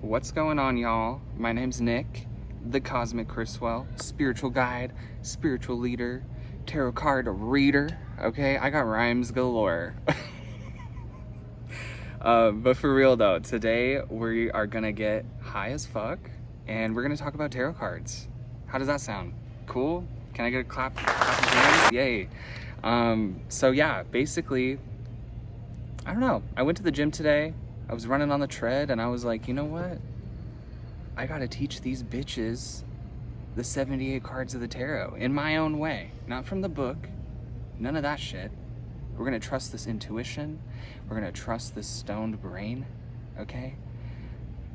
What's going on, y'all? My name's Nick, the Cosmic Criswell, spiritual guide, spiritual leader, tarot card reader. Okay, I got rhymes galore. But for real though, today we are gonna get high as fuck and we're gonna talk about tarot cards. How does that sound? Cool? Can I get a clap? Yay. So yeah, basically, I don't know. I went to the gym today. I was running on the tread and I was like, you know what? I gotta teach these bitches the 78 cards of the tarot in my own way, not from the book, none of that shit. We're gonna trust this intuition. We're gonna trust this stoned brain, okay?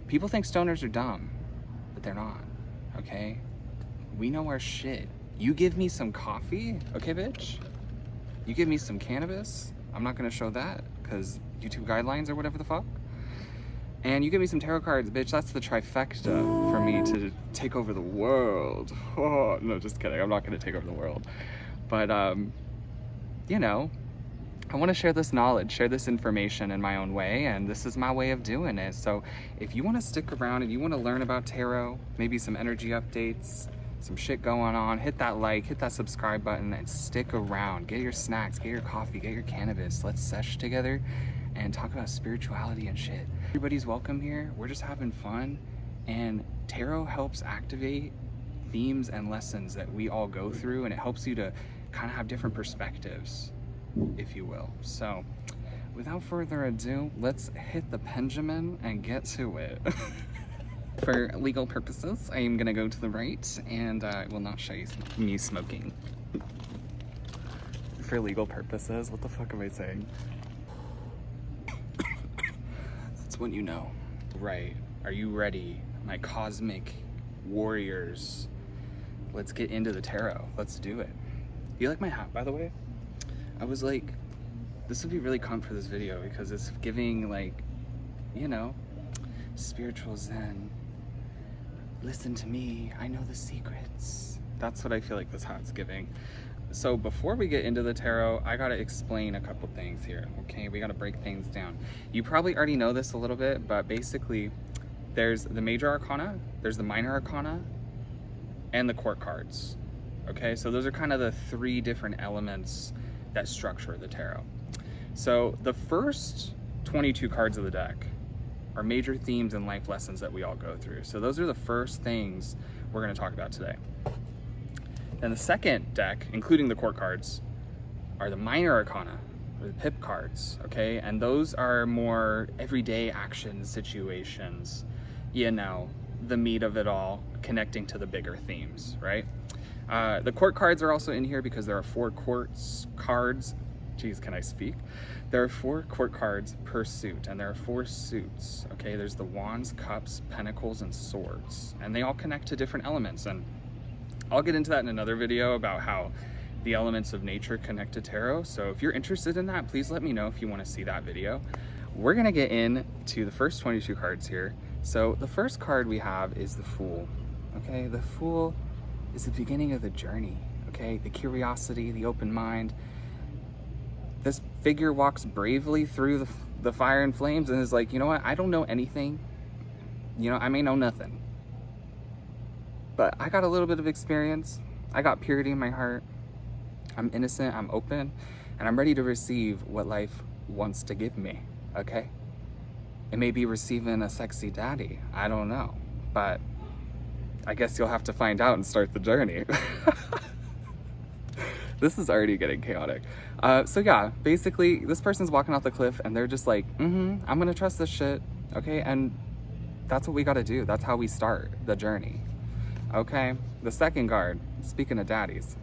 People think stoners are dumb, but they're not, okay? We know our shit. You give me some coffee, okay, bitch? You give me some cannabis, I'm not gonna show that, because YouTube guidelines or whatever the fuck. And you give me some tarot cards, bitch, that's the trifecta for me to take over the world. Oh, no, just kidding, I'm not gonna take over the world. But, you know, I wanna share this knowledge, share this information in my own way, and this is my way of doing it. So if you wanna stick around and you wanna learn about tarot, maybe some energy updates, some shit going on, hit that like, hit that subscribe button, and stick around. Get your snacks, get your coffee, get your cannabis. Let's sesh together and talk about spirituality and shit. Everybody's welcome here. We're just having fun, and tarot helps activate themes and lessons that we all go through, and it helps you to kind of have different perspectives, if you will. So without further ado, let's hit the pendulum and get to it. For legal purposes, I am gonna go to the right, and I will not show you me smoking. For legal purposes, what the fuck am I saying? That's when you know. Right, are you ready, my cosmic warriors? Let's get into the tarot, let's do it. You like my hat, by the way? I was like, this would be really calm for this video because it's giving, like, you know, spiritual zen. Listen to me, I know the secrets. That's what I feel like this hat's giving. So before we get into the tarot, I gotta explain a couple things here, okay? We gotta break things down. You probably already know this a little bit, but basically there's the major arcana, there's the minor arcana, and the court cards, okay? So those are kind of the three different elements that structure the tarot. So the first 22 cards of the deck are major themes and life lessons that we all go through. So those are the first things we're gonna talk about today. Then the second deck, including the court cards, are the minor arcana, or the pip cards, okay? And those are more everyday action situations, you know, the meat of it all, connecting to the bigger themes, right? The court cards are also in here because there are 4 courts cards. Geez, can I speak? There are 4 court cards per suit, and there are 4 suits, okay? There's the wands, cups, pentacles, and swords, and they all connect to different elements. And I'll get into that in another video about how the elements of nature connect to tarot. So if you're interested in that, please let me know if you want to see that video. We're gonna get into the first 22 cards here. So the first card we have is the Fool, okay? The Fool is the beginning of the journey, okay? The curiosity, the open mind. This figure walks bravely through the fire and flames and is like, you know what? I don't know anything. You know, I may know nothing. But I got a little bit of experience. I got purity in my heart. I'm innocent, I'm open, and I'm ready to receive what life wants to give me, okay? It may be receiving a sexy daddy, I don't know. But I guess you'll have to find out and start the journey. This is already getting chaotic. So yeah, basically this person's walking off the cliff and they're just like, I'm gonna trust this shit, okay? And that's what we gotta do. That's how we start the journey, okay? The second card, speaking of daddies,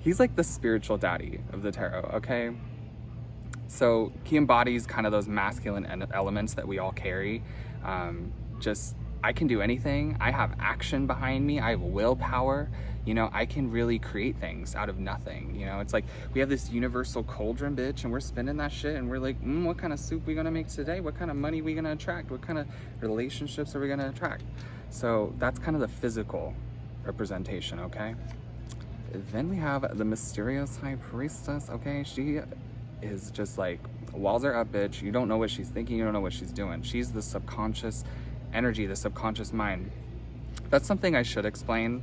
he's like the spiritual daddy of the tarot, okay? So he embodies kind of those masculine elements that we all carry. Just, I can do anything. I have action behind me. I have willpower. You know, I can really create things out of nothing. You know, it's like we have this universal cauldron, bitch, and we're spinning that shit and we're like, what kind of soup we gonna make today? What kind of money we gonna attract? What kind of relationships are we gonna attract? So that's kind of the physical representation, okay? Then we have the mysterious high priestess, okay? She is just like Walls are up, bitch. You don't know what she's thinking. You don't know what she's doing. She's the subconscious energy, the subconscious mind. That's something I should explain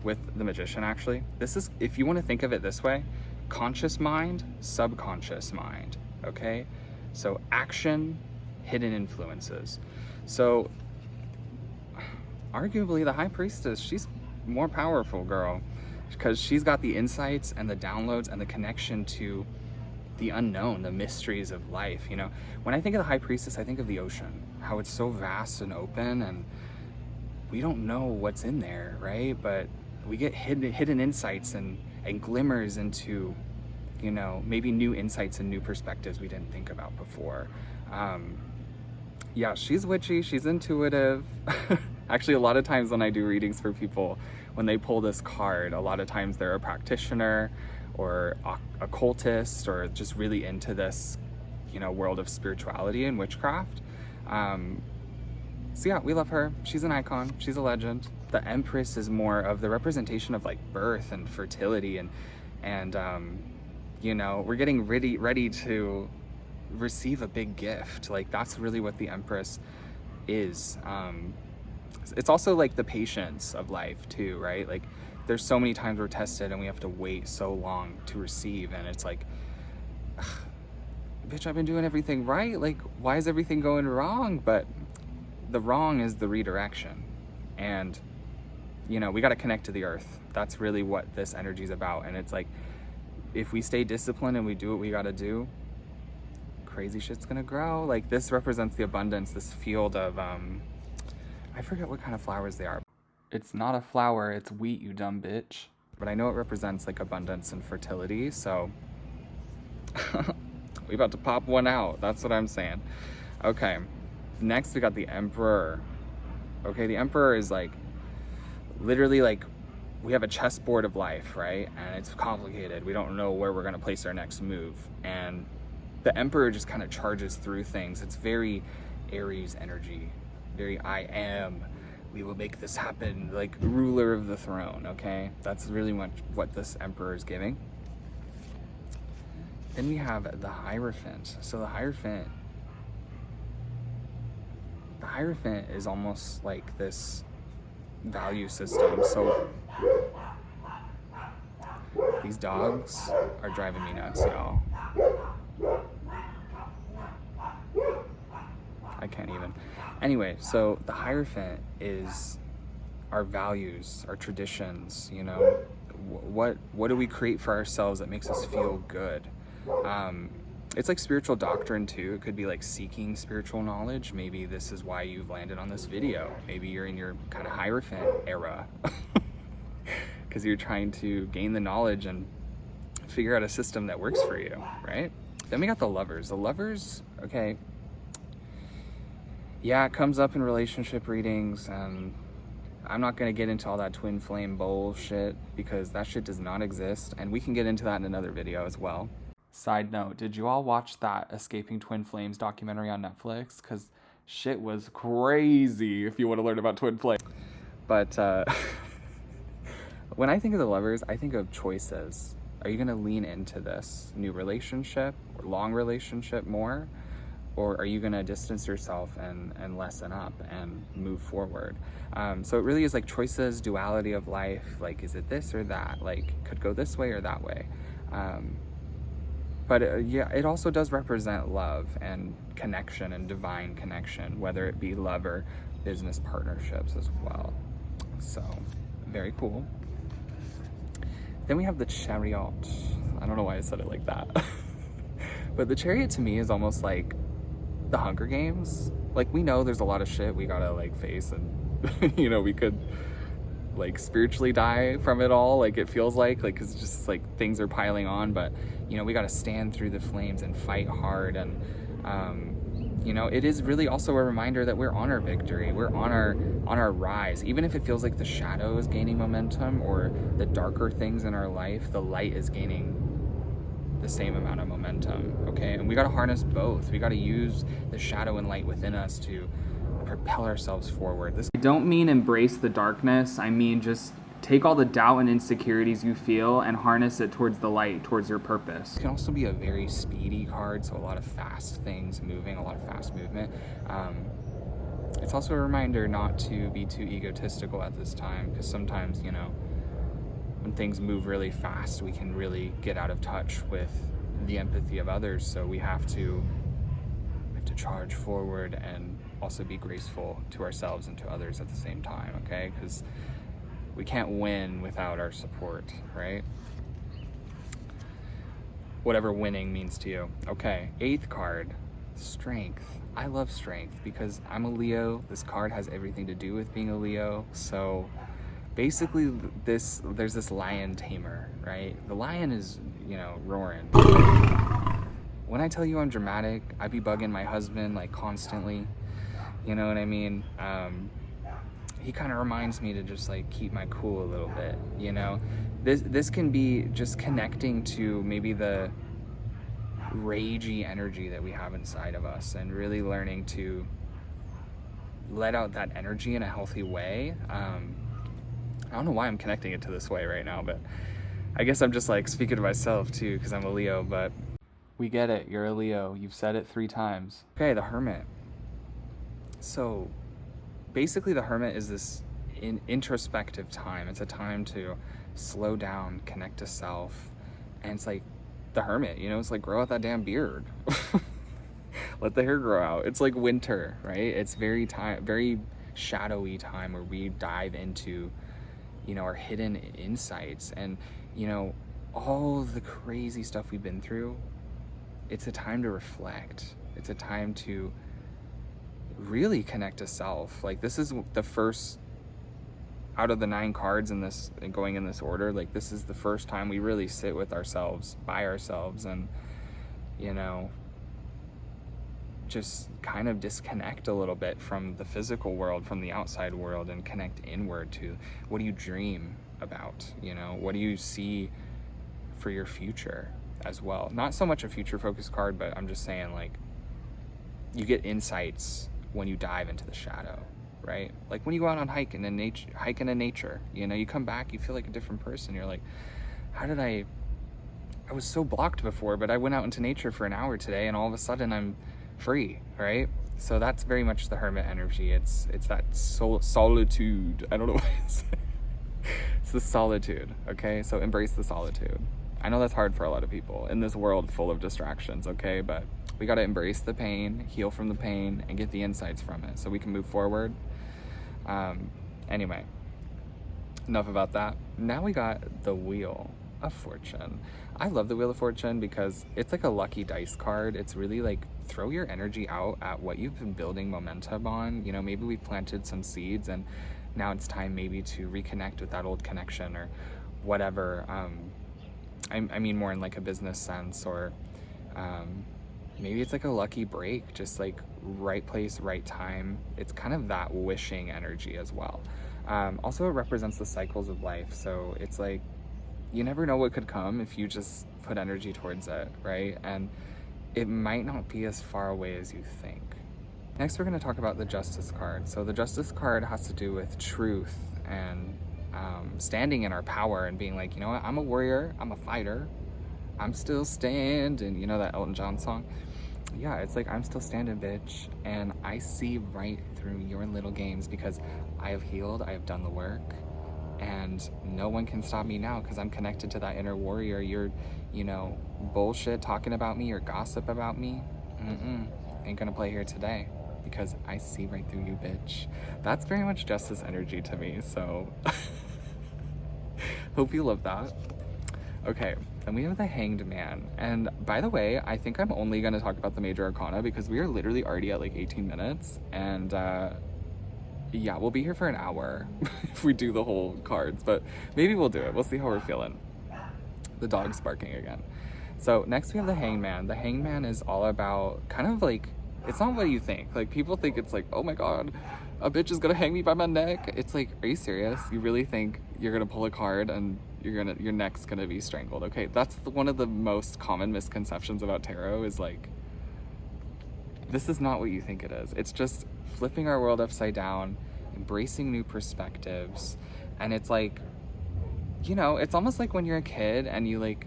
with the magician, actually. This is, if you want to think of it this way, conscious mind, subconscious mind, okay? So action, hidden influences. So arguably the high priestess, she's more powerful, girl, because she's got the insights and the downloads and the connection to the unknown, the mysteries of life. You know, when I think of the high priestess, I think of the ocean, how it's so vast and open, and we don't know what's in there, right? But we get hidden insights and glimmers into, you know, maybe new insights and new perspectives we didn't think about before. Yeah, she's witchy, she's intuitive. Actually, a lot of times when I do readings for people, when they pull this card, a lot of times they're a practitioner or occultist or just really into this, you know, world of spirituality and witchcraft. So yeah, we love her. She's an icon, she's a legend. The Empress is more of the representation of like birth and fertility, and you know, we're getting ready to receive a big gift. Like, that's really what the Empress is. It's also like the patience of life too, right? Like, there's so many times we're tested and we have to wait so long to receive, and it's like, bitch, I've been doing everything right. Like, why is everything going wrong? But the wrong is the redirection. And, you know, we got to connect to the earth. That's really what this energy is about. And it's like, if we stay disciplined and we do what we got to do, crazy shit's gonna grow. Like, this represents the abundance, this field of, I forget what kind of flowers they are. It's not a flower, it's wheat, you dumb bitch. But I know it represents like abundance and fertility, so we about to pop one out. That's what I'm saying. Okay, next we got the Emperor. Okay, the Emperor is like, literally like, we have a chessboard of life, right? And it's complicated. We don't know where we're gonna place our next move. And the Emperor just kind of charges through things. It's very Aries energy, very I am, we will make this happen, like ruler of the throne, okay? That's really much what this Emperor is giving. Then we have the Hierophant. So the Hierophant is almost like this value system. So these dogs are driving me nuts, y'all. I can't even. Anyway, so the Hierophant is our values, our traditions, you know, what do we create for ourselves that makes us feel good? It's like spiritual doctrine too. It could be like seeking spiritual knowledge. Maybe this is why you've landed on this video. Maybe you're in your kind of Hierophant era because you're trying to gain the knowledge and figure out a system that works for you, right? Then we got the Lovers. The Lovers, okay, yeah, it comes up in relationship readings, and I'm not going to get into all that twin flame bullshit because that shit does not exist, and we can get into that in another video as well. Side note, did you all watch that Escaping Twin Flames documentary on Netflix? Because shit was crazy if you want to learn about twin flames. But when I think of the Lovers, I think of choices. Are you going to lean into this new relationship or long relationship more? Or are you gonna distance yourself and lessen up and move forward? So it really is like choices, duality of life. Like, is it this or that? Like, could go this way or that way. But yeah, it also does represent love and connection and divine connection, whether it be love or business partnerships as well. So, very cool. Then we have the Chariot. I don't know why I said it like that. But the Chariot to me is almost like the Hunger Games. Like, we know there's a lot of shit we gotta like face, and you know, we could like spiritually die from it all, like it feels like it's just like things are piling on, but you know, we gotta stand through the flames and fight hard. And you know, it is really also a reminder that we're on our victory, we're on our rise. Even if it feels like the shadow is gaining momentum or the darker things in our life, the light is gaining the same amount of momentum, okay? And we got to harness both. We got to use the shadow and light within us to propel ourselves forward. I don't mean embrace the darkness. I mean just take all the doubt and insecurities you feel and harness it towards the light, towards your purpose. It can also be a very speedy card, so a lot of fast things moving, a lot of fast movement. It's also a reminder not to be too egotistical at this time, because sometimes, you know, when things move really fast, we can really get out of touch with the empathy of others. So we have to charge forward and also be graceful to ourselves and to others at the same time, okay? Because we can't win without our support, right? Whatever winning means to you. Okay, 8th card, strength. I love strength because I'm a Leo. This card has everything to do with being a Leo. So basically there's this lion tamer, right? The lion is, you know, roaring. When I tell you I'm dramatic, I be bugging my husband like constantly, you know what I mean? He kind of reminds me to just like keep my cool a little bit, you know? This can be just connecting to maybe the ragey energy that we have inside of us and really learning to let out that energy in a healthy way. I don't know why I'm connecting it to this way right now, but I guess I'm just like speaking to myself too, because I'm a Leo, but we get it, you're a Leo, you've said it 3 times. Okay, the Hermit. So basically the Hermit is this introspective time. It's a time to slow down, connect to self, and it's like the Hermit, you know, it's like grow out that damn beard. Let the hair grow out. It's like winter, right? It's very shadowy time where we dive into, you know, our hidden insights and, you know, all the crazy stuff we've been through. It's a time to reflect. It's a time to really connect to self. Like this is the first out of the 9 cards in this, and going in this order, like this is the first time we really sit with ourselves, by ourselves, and, you know, just kind of disconnect a little bit from the physical world, from the outside world, and connect inward to what do you dream about, you know, what do you see for your future as well. Not so much a future focused card, but I'm just saying, like, you get insights when you dive into the shadow, right? Like when you go out on hike in nature, you know, you come back, you feel like a different person. You're like, how did I was so blocked before, but I went out into nature for an hour today and all of a sudden I'm free, right? So that's very much the Hermit energy. It's that solitude. I don't know what to say. It's the solitude, okay? So embrace the solitude. I know that's hard for a lot of people in this world full of distractions, okay? But we gotta embrace the pain, heal from the pain, and get the insights from it so we can move forward. Anyway, enough about that. Now we got the Wheel of Fortune. I love the Wheel of Fortune because it's like a lucky dice card. It's really like throw your energy out at what you've been building momentum on. You know, maybe we've planted some seeds and now it's time maybe to reconnect with that old connection or whatever. I mean more in like a business sense, or maybe it's like a lucky break, just like right place, right time. It's kind of that wishing energy as well. Also, it represents the cycles of life. So it's like, you never know what could come if you just put energy towards it, right? And it might not be as far away as you think. Next, we're going to talk about the Justice card. So the Justice card has to do with truth and standing in our power and being like, you know what, I'm a warrior, I'm a fighter, I'm still standing. You know that Elton John song? Yeah, it's like, I'm still standing, bitch. And I see right through your little games because I have healed, I have done the work, and no one can stop me now because I'm connected to that inner warrior. You're, you know, bullshit talking about me or gossip about me, ain't gonna play here today because I see right through you, bitch. That's very much Justice energy to me, so hope you love that. Okay, then we have the Hanged Man. And by the way, I think I'm only gonna talk about the Major Arcana because we are literally already at like 18 minutes. And yeah, we'll be here for an hour if we do the whole cards, but maybe we'll do it. We'll see how we're feeling. The dog's barking again. So next we have the Hangman. The Hangman is all about kind of like, it's not what you think. Like people think it's like, oh my God, a bitch is gonna hang me by my neck. It's like, are you serious? You really think you're gonna pull a card and your neck's gonna be strangled? Okay, that's one of the most common misconceptions about tarot is like, this is not what you think it is. It's just flipping our world upside down, embracing new perspectives. And it's like, you know, it's almost like when you're a kid and you like,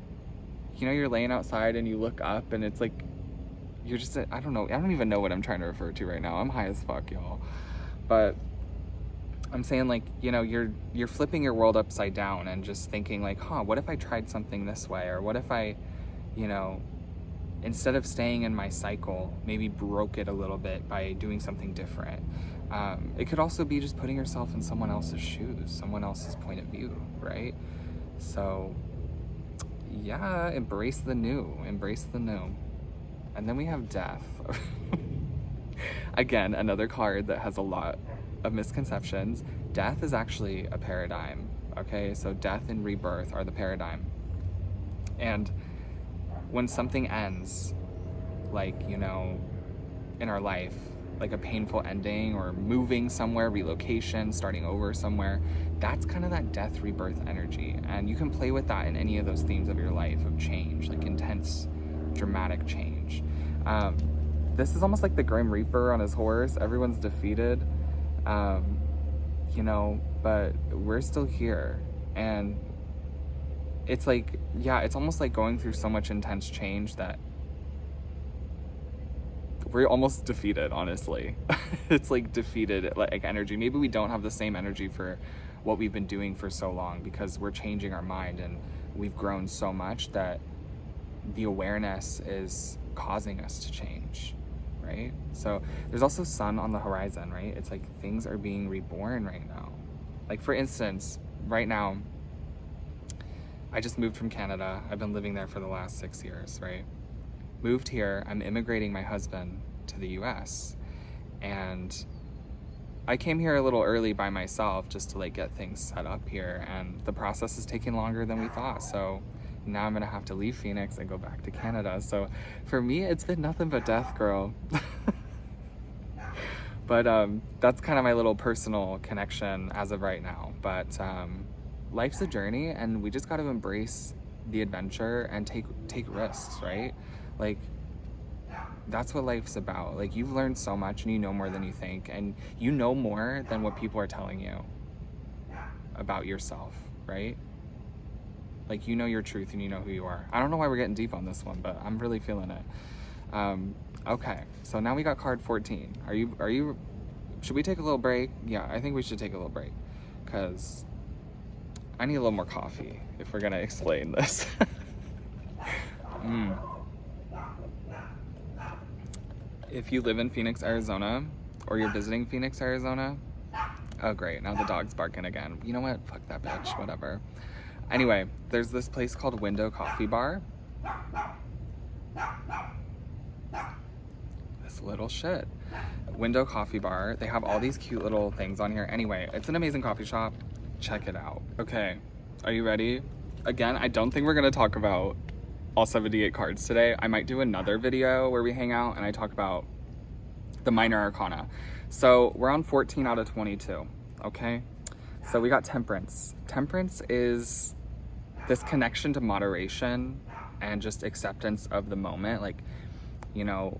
you know, you're laying outside and you look up and it's like, you're just, I don't know, I don't even know what I'm trying to refer to right now. I'm high as fuck, y'all. But I'm saying, like, you know, you're flipping your world upside down and just thinking like, huh, what if I tried something this way? Or what if I, you know, instead of staying in my cycle, maybe broke it a little bit by doing something different. It could also be just putting yourself in someone else's shoes, someone else's point of view, right? So yeah, embrace the new. And then we have death. Again, another card that has a lot of misconceptions. Death is actually a paradigm, okay? So death and rebirth are the paradigm. And when something ends, like, you know, in our life, like a painful ending or moving somewhere, relocation, starting over somewhere, that's kind of that death rebirth energy. And you can play with that in any of those themes of your life of change, like intense, dramatic change. This is almost like the Grim Reaper on his horse. Everyone's defeated, you know, but we're still here. And it's like, yeah, it's almost like going through so much intense change that we're almost defeated, honestly. It's like defeated, like energy. Maybe we don't have the same energy for what we've been doing for so long because we're changing our mind and we've grown so much that the awareness is causing us to change, right? So there's also sun on the horizon, right? It's like things are being reborn right now. Like, for instance, right now, I just moved from Canada. I've been living there for the last 6 years, right? Moved here, I'm immigrating my husband to the US, and I came here a little early by myself just to like get things set up here, and the process is taking longer than we thought. So now I'm gonna have to leave Phoenix and go back to Canada. So for me, it's been nothing but death, girl. But that's kind of my little personal connection as of right now. But life's a journey, and we just got to embrace the adventure and take risks, right? Like, that's what life's about. Like, you've learned so much and you know more than you think, and you know more than what people are telling you about yourself, right? Like, you know your truth and you know who you are. I don't know why we're getting deep on this one, but I'm really feeling it. Okay, so now we got card 14. Are you should we take a little break? Yeah, I think we should take a little break, because I need a little more coffee if we're gonna explain this. If you live in Phoenix, Arizona, or you're visiting Phoenix, Arizona, oh great, now the dog's barking again. You know what? Fuck that bitch, whatever. Anyway, there's this place called Window Coffee Bar. This little shit. Window Coffee Bar. They have all these cute little things on here. Anyway, it's an amazing coffee shop. Check it out. Okay, are you ready? Again, I don't think we're gonna talk about all 78 cards today. I might do another video where we hang out and I talk about the minor arcana. So we're on 14 out of 22, okay? So we got Temperance. Temperance is this connection to moderation and just acceptance of the moment. Like, you know,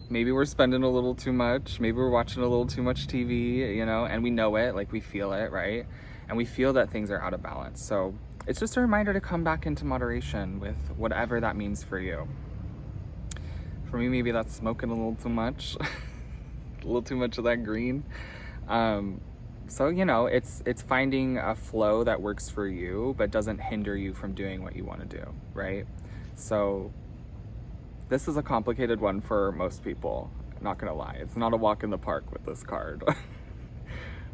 maybe we're spending a little too much, maybe we're watching a little too much TV, you know, and we know it, like we feel it, right? And we feel that things are out of balance. So it's just a reminder to come back into moderation with whatever that means for you. For me, maybe that's smoking a little too much, a little too much of that green. So, you know, it's finding a flow that works for you, but doesn't hinder you from doing what you want to do, right? So this is a complicated one for most people, not gonna lie. It's not a walk in the park with this card.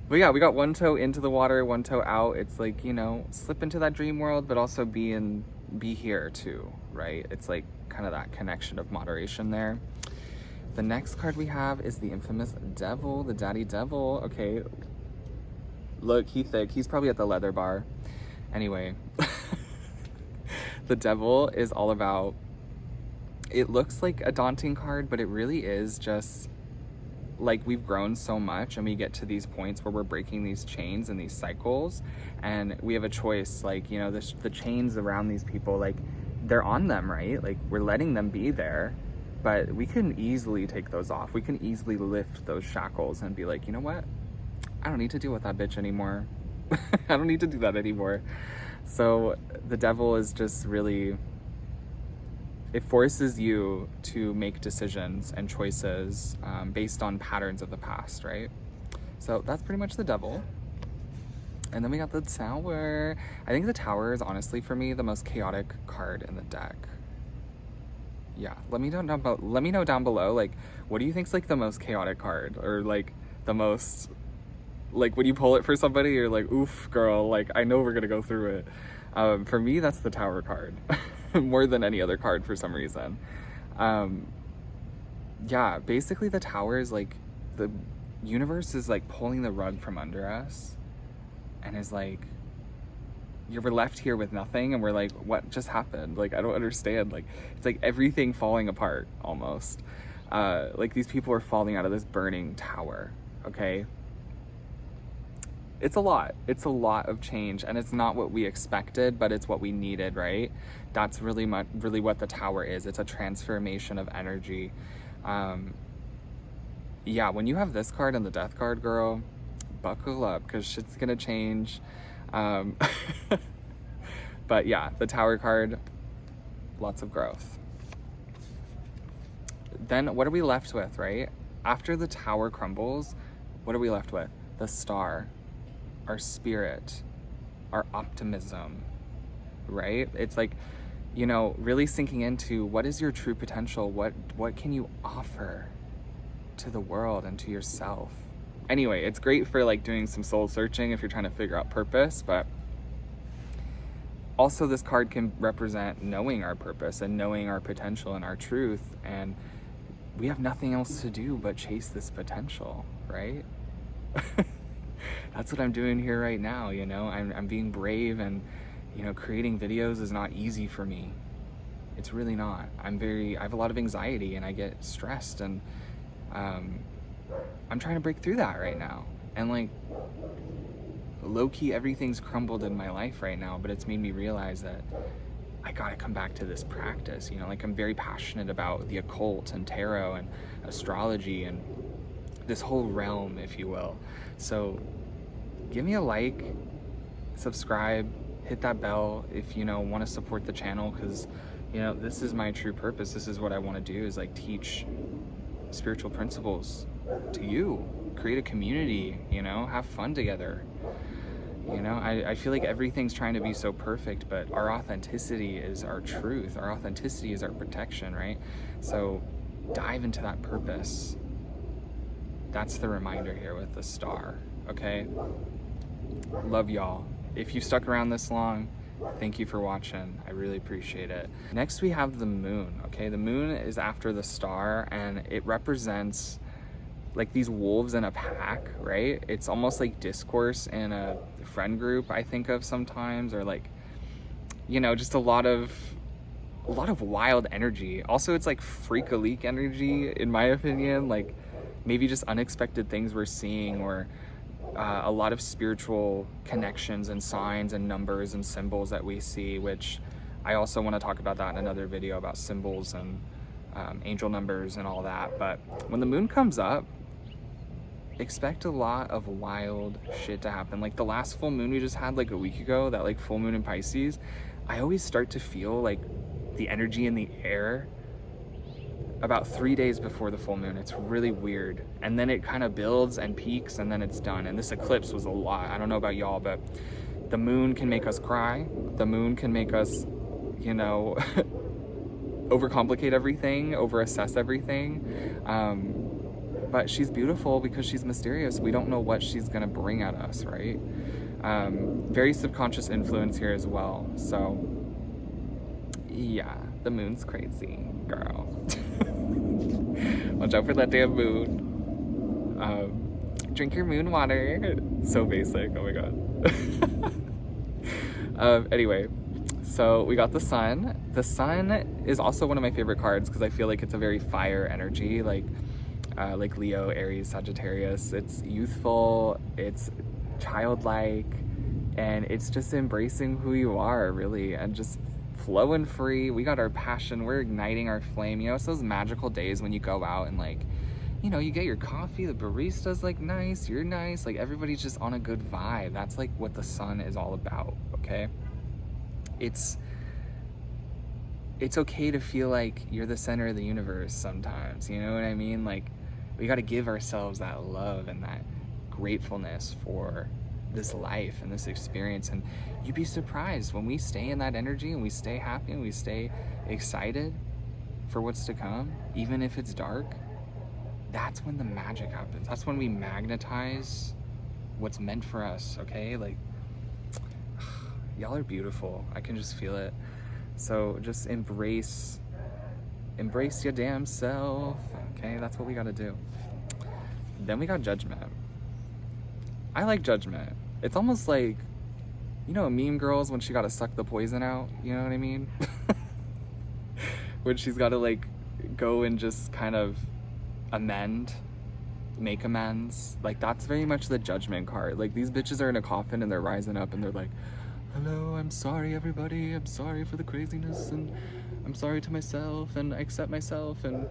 But yeah, we got one toe into the water, one toe out. It's like, you know, slip into that dream world, but also be here too, right? It's like kind of that connection of moderation there. The next card we have is the infamous Devil, the Daddy Devil. Okay, look, he's probably at the leather bar. Anyway, the Devil is all about, it looks like a daunting card, but it really is just like we've grown so much and we get to these points where we're breaking these chains and these cycles, and we have a choice. Like, you know, the chains around these people, like they're on them, right? Like we're letting them be there, but we can easily take those off. We can easily lift those shackles and be like, you know what? I don't need to deal with that bitch anymore. I don't need to do that anymore. So the devil is just really, it forces you to make decisions and choices based on patterns of the past, right? So that's pretty much the devil. And then we got the tower. I think the tower is honestly for me the most chaotic card in the deck. Yeah, let me know down below, like, what do you think's like the most chaotic card, or like the most, like when you pull it for somebody you're like, oof girl, like I know we're gonna go through it. For me, that's the tower card more than any other card for some reason. Yeah, basically the tower is like the universe is like pulling the rug from under us and is like, you were left here with nothing, and we're like, what just happened? Like, I don't understand. Like, it's like everything falling apart almost. Like these people are falling out of this burning tower, okay? It's a lot of change, and it's not what we expected, but it's what we needed, right? That's really what the tower is. It's a transformation of energy. Yeah, when you have this card and the death card, girl, buckle up, because shit's gonna change. But yeah, the tower card, lots of growth. Then what are we left with, right? After the tower crumbles, what are we left with? The star, our spirit, our optimism, right? It's like, you know, really sinking into what is your true potential? What can you offer to the world and to yourself? Anyway, it's great for like doing some soul searching if you're trying to figure out purpose, but also this card can represent knowing our purpose and knowing our potential and our truth, and we have nothing else to do but chase this potential, right? That's what I'm doing here right now, you know? I'm being brave, and, you know, creating videos is not easy for me. It's really not. I have a lot of anxiety, and I get stressed, and I'm trying to break through that right now. And like, low-key, everything's crumbled in my life right now, but it's made me realize that I gotta come back to this practice, you know? Like, I'm very passionate about the occult and tarot and astrology and this whole realm, if you will. So give me a like, subscribe, hit that bell if you know want to support the channel, because you know this is my true purpose. This is what I want to do, is like teach spiritual principles to you, create a community, you know, have fun together. You know, I feel like everything's trying to be so perfect, but our authenticity is our truth. Our authenticity is our protection, right? So dive into that purpose. That's the reminder here with the star, okay? Love y'all. If you stuck around this long, thank you for watching. I really appreciate it. Next we have the moon, okay? The moon is after the star, and it represents like these wolves in a pack, right? It's almost like discourse in a friend group I think of sometimes, or like, you know, just a lot of wild energy. Also, it's like freak-a-leak energy, in my opinion, like maybe just unexpected things we're seeing, or a lot of spiritual connections and signs and numbers and symbols that we see, which I also want to talk about that in another video about symbols and angel numbers and all that. But when the moon comes up, expect a lot of wild shit to happen. Like the last full moon we just had like a week ago, that like full moon in Pisces, I always start to feel like the energy in the air about 3 days before the full moon. It's really weird. And then it kind of builds and peaks, and then it's done. And this eclipse was a lot. I don't know about y'all, but the moon can make us cry. The moon can make us, you know, overcomplicate everything, overassess everything. But she's beautiful because she's mysterious. We don't know what she's gonna bring at us, right? Very subconscious influence here as well. So yeah, the moon's crazy, girl. Watch out for that damn moon. Drink your moon water. So basic, oh my god. Anyway, so we got the sun. The sun is also one of my favorite cards because I feel like it's a very fire energy, like Leo, Aries, Sagittarius. It's youthful, it's childlike, and it's just embracing who you are, really, and just flowing free. We got our passion, we're igniting our flame. You know, it's those magical days when you go out and like you know, you get your coffee, the barista's like nice, you're nice, like everybody's just on a good vibe. That's like what the sun is all about, okay? It's okay to feel like you're the center of the universe sometimes, you know what I mean? Like, we got to give ourselves that love and that gratefulness for this life and this experience. And you'd be surprised when we stay in that energy and we stay happy and we stay excited for what's to come, even if it's dark. That's when the magic happens. That's when we magnetize what's meant for us, okay? Like, y'all are beautiful. I can just feel it. So just embrace your damn self, okay? That's what we gotta do. Then we got judgment. I like judgment. It's almost like, you know, Mean Girls when she gotta suck the poison out, you know what I mean? When she's gotta like go and just kind of make amends. Like, that's very much the judgment card. Like, these bitches are in a coffin and they're rising up and they're like, hello, I'm sorry everybody, I'm sorry for the craziness, and I'm sorry to myself, and I accept myself, and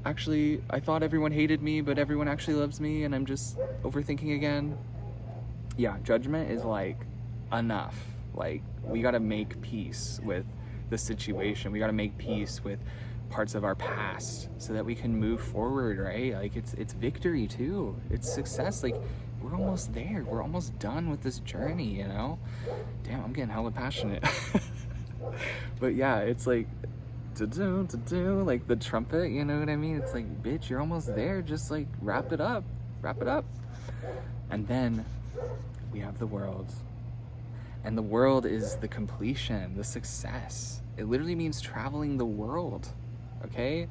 actually I thought everyone hated me, but everyone actually loves me, and I'm just overthinking again. Yeah, judgment is like, enough. Like, we gotta make peace with the situation. We gotta make peace with parts of our past so that we can move forward, right? Like, it's victory too. It's success. Like, we're almost there. We're almost done with this journey, you know? Damn, I'm getting hella passionate. But yeah, it's like, to-do, like the trumpet, you know what I mean? It's like, bitch, you're almost there. Just like, wrap it up. And then we have the world. And the world is the completion, the success. It literally means traveling the world, okay?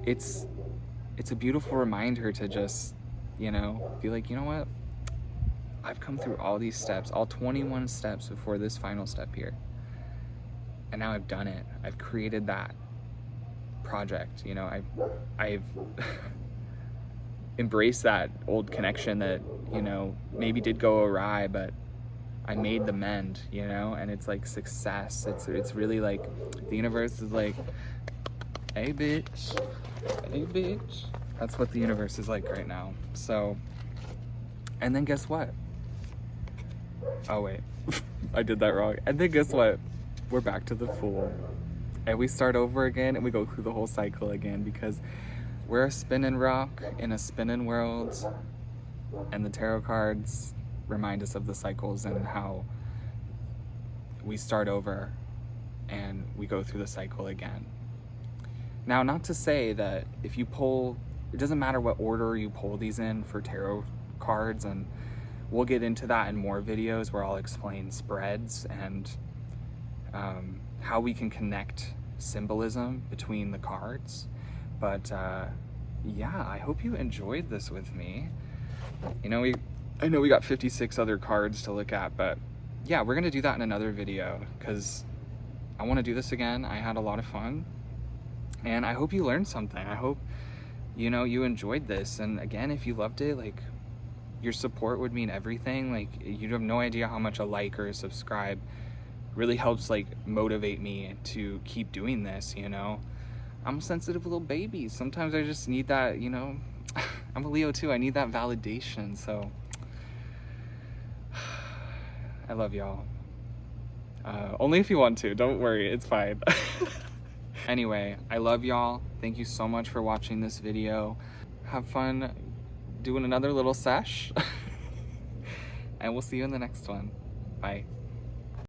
It's a beautiful reminder to just, you know, be like, you know what? I've come through all these steps, all 21 steps before this final step here. And now I've done it. I've created that project, you know, I've embraced that old connection that, you know, maybe did go awry, but I made the mend, you know, and it's like success. It's really like the universe is like, hey bitch. That's what the universe is like right now. So, and then guess what? Oh wait, I did that wrong. And then guess what? We're back to the Fool. And we start over again and we go through the whole cycle again, because we're a spinning rock in a spinning world, and the tarot cards remind us of the cycles and how we start over and we go through the cycle again. Now, not to say that if you pull, it doesn't matter what order you pull these in for tarot cards, and we'll get into that in more videos where I'll explain spreads and how we can connect symbolism between the cards. But yeah, I hope you enjoyed this with me. You know, I know we got 56 other cards to look at, but yeah, we're gonna do that in another video because I want to do this again. I had a lot of fun, and I hope you learned something. I hope, you know, you enjoyed this. And again, if you loved it, like, your support would mean everything. Like, you have no idea how much a like or a subscribe really helps, like, motivate me to keep doing this, you know? I'm a sensitive little baby. Sometimes I just need that, you know? I'm a Leo too. I need that validation. So I love y'all. Only if you want to. Don't worry. It's fine. Anyway, I love y'all. Thank you so much for watching this video. Have fun doing another little sesh. And we'll see you in the next one. Bye.